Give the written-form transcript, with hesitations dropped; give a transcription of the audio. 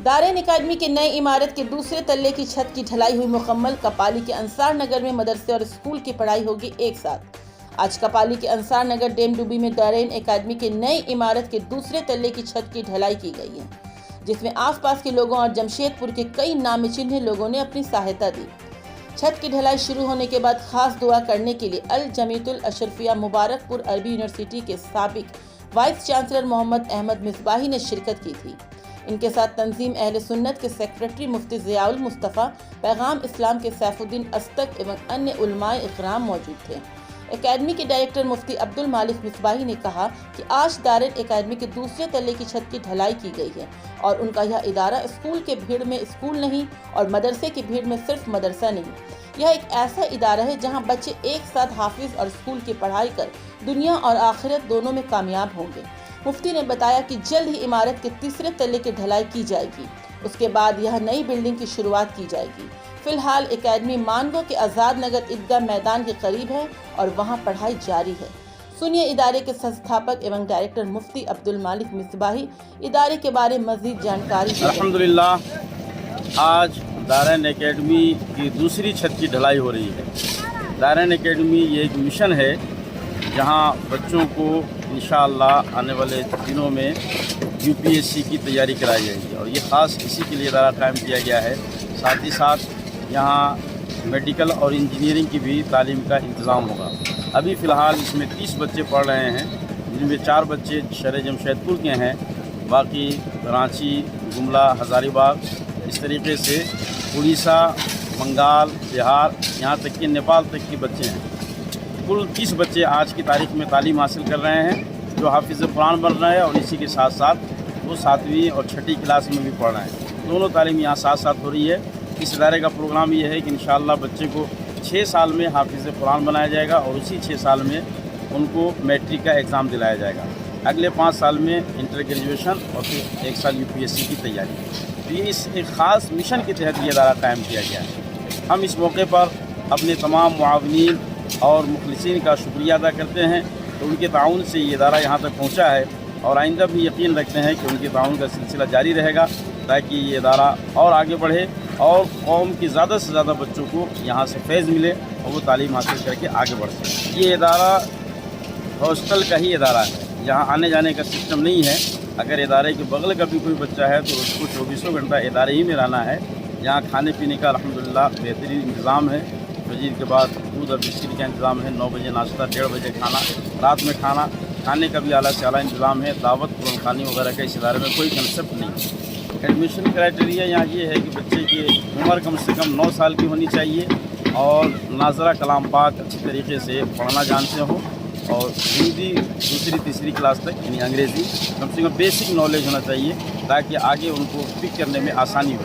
दारैन academy की नई इमारत के दूसरे तल्ले की छत की ढलाई हुई मुकम्मल। कपाली के अंसार नगर में मदरसे और स्कूल की पढ़ाई होगी एक साथ। आज कपाली के अंसार नगर डेमडुबी में दारैन एकेडमी की नई इमारत के दूसरे तल्ले की छत की ढलाई की गई है, जिसमें आसपास के लोगों और जमशेदपुर के कई नामी चिन्ह लोगों ने अपनी सहायता दी। छत की ढलाई शुरू होने के बाद खास दुआ करने के लिए अल जमीयतुल अशरफिया मुबारकपुर अरबी यूनिवर्सिटी के साबिक वाइस चांसलर मोहम्मद अहमद मिसबाही ने शिरकत की थी। इनके साथ तंजीम अहले सुन्नत के सेक्रेटरी मुफ्ती ज़ियाउल मुस्तफ़ा, पैगाम इस्लाम के सैफुद्दीन अस्तक एवं अन्य उलमाए इकराम मौजूद थे। एकेडमी के डायरेक्टर मुफ्ती अब्दुल मालिक मिसबाही ने कहा कि आज दारैन एकेडमी के दूसरे तल्ले की छत की ढलाई की गई है और उनका यह इदारा स्कूल के भीड़ में स्कूल नहीं और मदरसे की भीड़ में सिर्फ मदरसा नहीं, यह एक ऐसा इदारा है जहां बच्चे एक साथ हाफिज और स्कूल की पढ़ाई कर दुनिया और आखिरत दोनों में कामयाब होंगे। मुफ्ती ने बताया कि जल्द ही इमारत के तीसरे तल्ले की ढलाई की जाएगी, उसके बाद यह नई बिल्डिंग की शुरुआत की जाएगी। फिलहाल एकेडमी मानगो के आज़ाद नगर ईदगाह मैदान के करीब है और वहां पढ़ाई जारी है। सुनिए इदारे के संस्थापक एवं डायरेक्टर मुफ्ती अब्दुल मालिक मिसबाही इदारे के बारे में मज़ीद जानकारी। अल्हम्दुलिल्लाह, आज दारैन एकेडमी की दूसरी छत की ढलाई हो रही है। दारैन एकेडमी ये एक मिशन है जहां बच्चों को इंशाअल्लाह आने वाले दिनों में यूपीएससी की तैयारी कराई जाएगी और ये ख़ास इसी के लिए इदारा कायम किया गया है। साथ ही साथ यहाँ मेडिकल और इंजीनियरिंग की भी तालीम का इंतज़ाम होगा। अभी फ़िलहाल इसमें 30 बच्चे पढ़ रहे हैं, जिनमें 4 बच्चे शहर जमशेदपुर के हैं, बाकी रांची, गुमला, हज़ारीबाग, इस तरीके से उड़ीसा, बंगाल, बिहार, यहाँ तक कि नेपाल तक के बच्चे हैं। कुल 30 बच्चे आज की तारीख में तालीम हासिल कर रहे हैं, जो हाफिज़ कुरान बन रहे हैं और इसी के साथ साथ वो 7वीं और 6ठी क्लास में भी पढ़ रहे हैं। दोनों तालीम यहाँ साथ साथ हो रही है। इस इदारे का प्रोग्राम ये है कि इंशाअल्लाह बच्चे को 6 साल में हाफिज़ कुरान बनाया जाएगा और उसी 6 साल में उनको मैट्रिक का एग्ज़ाम दिलाया जाएगा। अगले 5 साल में इंटर ग्रेजुएशन और फिर 1 साल यूपीएससी की तैयारी। तो ये इस एक ख़ास मिशन के तहत ये इदारा कायम किया गया है। हम इस मौके पर अपने तमाम मुआवनीन और मुखलिसीन का शुक्रिया अदा करते हैं तो उनके ताउन से ये इदारा यहाँ तक पहुँचा है और आइंदा भी यकीन रखते हैं कि उनके ताउन का सिलसिला जारी रहेगा ताकि ये इदारा और आगे बढ़े और कौम की ज़्यादा से ज़्यादा बच्चों को यहाँ से फैज़ मिले और वो तालीम हासिल करके आगे बढ़ सकें। ये इदारा हॉस्टल का ही इदारा है, यहाँ आने जाने का सिस्टम नहीं है। अगर इदारे के बगल का भी कोई बच्चा है तो उसको 24 घंटा इदारे ही में रहना है। यहाँ खाने पीने का अल्हम्दुलिल्लाह बेहतरीन इंतज़ाम है। फजीर के बाद दूध और बिस्किट का इंतज़ाम है, 9 बजे नाश्ता, 1:30 बजे खाना, रात में खाने का भी आला से आला इंतज़ाम है। दावत कुरान वगैरह का इस इदारे में कोई कंसेप्ट नहीं है। एडमिशन क्राइटेरिया यहाँ ये है कि बच्चे की उम्र कम से कम 9 साल की होनी चाहिए और नाज़रा कलाम पाक अच्छी तरीके से पढ़ना जानते हो और हिंदी दूसरी तीसरी क्लास तक यानी अंग्रेज़ी कम से कम बेसिक नॉलेज होना चाहिए ताकि आगे उनको पिक करने में आसानी हो।